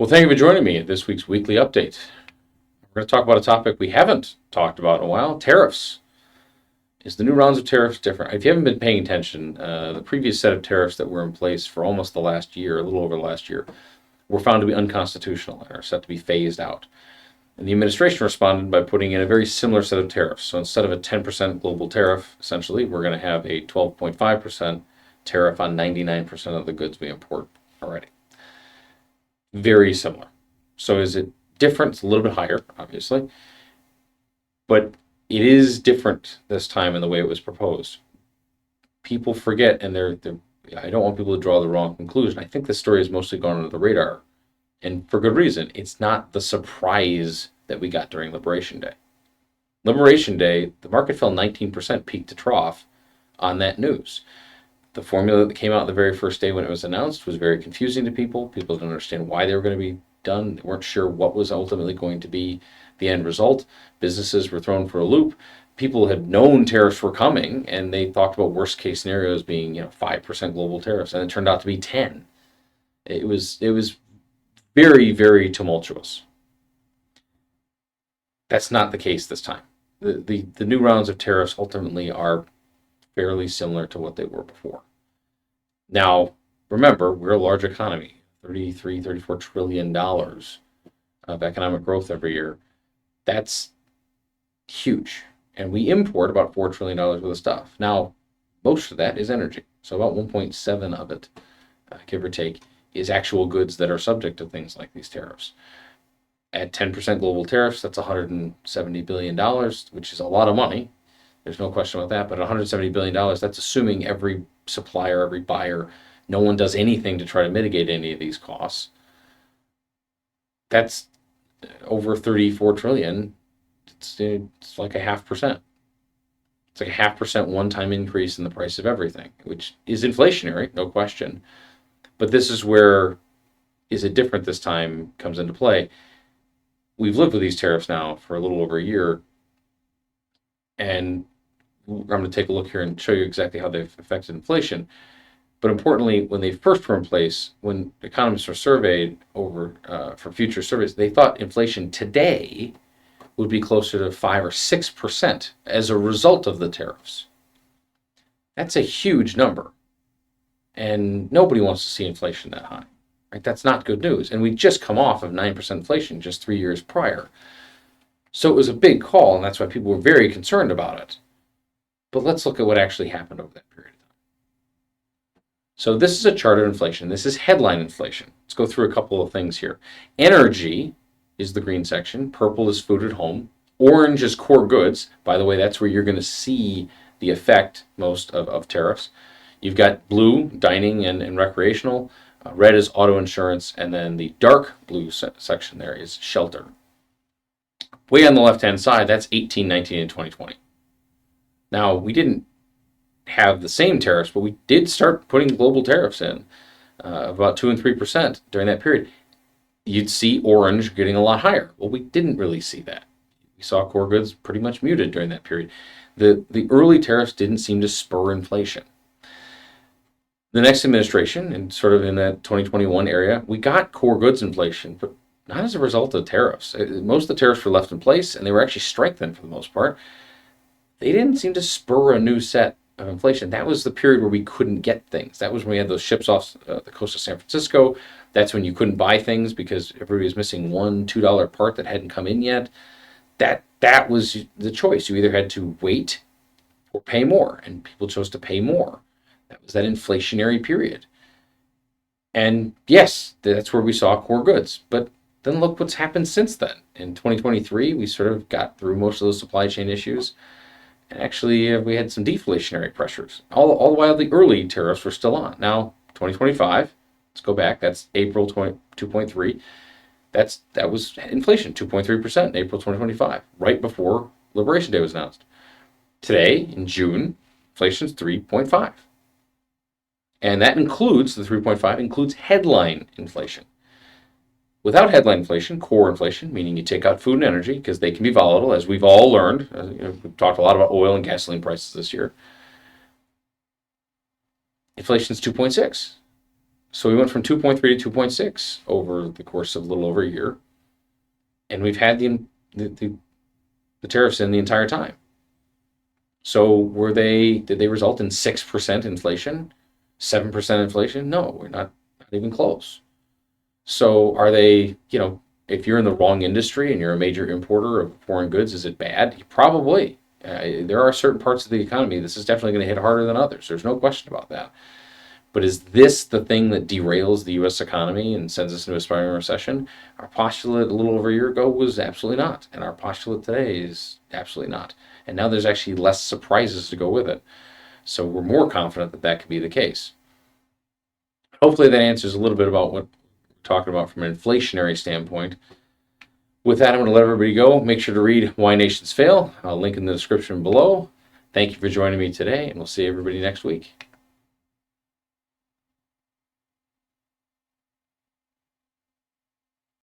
Well, thank you for joining me at this week's weekly update. We're going to talk about a topic we haven't talked about in a while, tariffs. Is the new rounds of tariffs different? If you haven't been paying attention, the previous set of tariffs that were in place for almost the last year, a little over the last year, were found to be unconstitutional and are set to be phased out. And the administration responded by putting in a very similar set of tariffs. So instead of a 10% global tariff, essentially, we're going to have a 12.5% tariff on 99% of the goods we import already. Very similar. So is it different? It's a little bit higher, obviously, but it is different this time in the way it was proposed. People forget, and I don't want people to draw the wrong conclusion. I think this story has mostly gone under the radar, and for good reason. It's not the surprise that we got during Liberation Day. Liberation Day, the market fell 19% peak to trough on that news. The formula that came out the very first day when it was announced was very confusing to people. People didn't understand why they were going to be done. They weren't sure what was ultimately going to be the end result. Businesses were thrown for a loop. People had known tariffs were coming, and they talked about worst case scenarios being 5% global tariffs, and it turned out to be 10. It was very, very tumultuous. That's not the case this time. The new rounds of tariffs ultimately are fairly similar to what they were before. Now, remember, we're a large economy, $34 trillion of economic growth every year. That's huge. And we import about $4 trillion worth of stuff. Now, most of that is energy. So about 1.7 of it, give or take, is actual goods that are subject to things like these tariffs. At 10% global tariffs, that's $170 billion, which is a lot of money. There's no question about that. But $170 billion, that's assuming every supplier, every buyer, no one does anything to try to mitigate any of these costs. That's over 34 trillion. It's like a 0.5%. It's like a 0.5% one-time increase in the price of everything, which is inflationary, no question. But this is where is it different this time comes into play. We've lived with these tariffs now for a little over a year, and I'm going to take a look here and show you exactly how they've affected inflation. But importantly, when they first were in place, when economists were surveyed over for future surveys, they thought inflation today would be closer to 5 or 6% as a result of the tariffs. That's a huge number, and nobody wants to see inflation that high. Right? That's not good news. And we just come off of 9% inflation just 3 years prior. So it was a big call, and that's why people were very concerned about it. But let's look at what actually happened over that period of time. So this is a chart of inflation. This is headline inflation. Let's go through a couple of things here. Energy is the green section. Purple is food at home. Orange is core goods. By the way, that's where you're going to see the effect most of tariffs. You've got blue, dining and recreational. Red is auto insurance. And then the dark blue section there is shelter. Way on the left-hand side, that's 18, 19, and 2020. Now, we didn't have the same tariffs, but we did start putting global tariffs in about 2 and 3% during that period. You'd see orange getting a lot higher. Well, we didn't really see that. We saw core goods pretty much muted during that period. The early tariffs didn't seem to spur inflation. The next administration, and sort of in that 2021 area, we got core goods inflation, but not as a result of tariffs. Most of the tariffs were left in place, and they were actually strengthened for the most part. They didn't seem to spur a new set of inflation. That was the period where we couldn't get things. That was when we had those ships off the coast of San Francisco. That's when you couldn't buy things because everybody was missing $1, $2 part that hadn't come in yet. That was the choice. You either had to wait or pay more, and people chose to pay more. That was that inflationary period. And yes, that's where we saw core goods. But then look what's happened since then. In 2023, we sort of got through most of those supply chain issues. And actually, we had some deflationary pressures. All the while the early tariffs were still on. Now, 2025, let's go back. That's April 2.3. That was inflation, 2.3% in April 2025, right before Liberation Day was announced. Today, in June, inflation's 3.5. And that includes, the 3.5 includes headline inflation. Without headline inflation, core inflation, meaning you take out food and energy, because they can be volatile, as we've all learned. We've talked a lot about oil and gasoline prices this year. Inflation is 2.6. So we went from 2.3 to 2.6 over the course of a little over a year, and we've had the tariffs in the entire time. So did they result in 6% inflation, 7% inflation? No, we're not even close. So are they, if you're in the wrong industry and you're a major importer of foreign goods, is it bad? Probably. There are certain parts of the economy this is definitely going to hit harder than others. There's no question about that. But is this the thing that derails the U.S. economy and sends us into a spiraling recession? Our postulate a little over a year ago was absolutely not. And our postulate today is absolutely not. And now there's actually less surprises to go with it. So we're more confident that that could be the case. Hopefully that answers a little bit about what we're talking about from an inflationary standpoint. With that, I'm going to let everybody go. Make sure to read Why Nations Fail. I'll link in the description below. Thank you for joining me today, and we'll see everybody next week.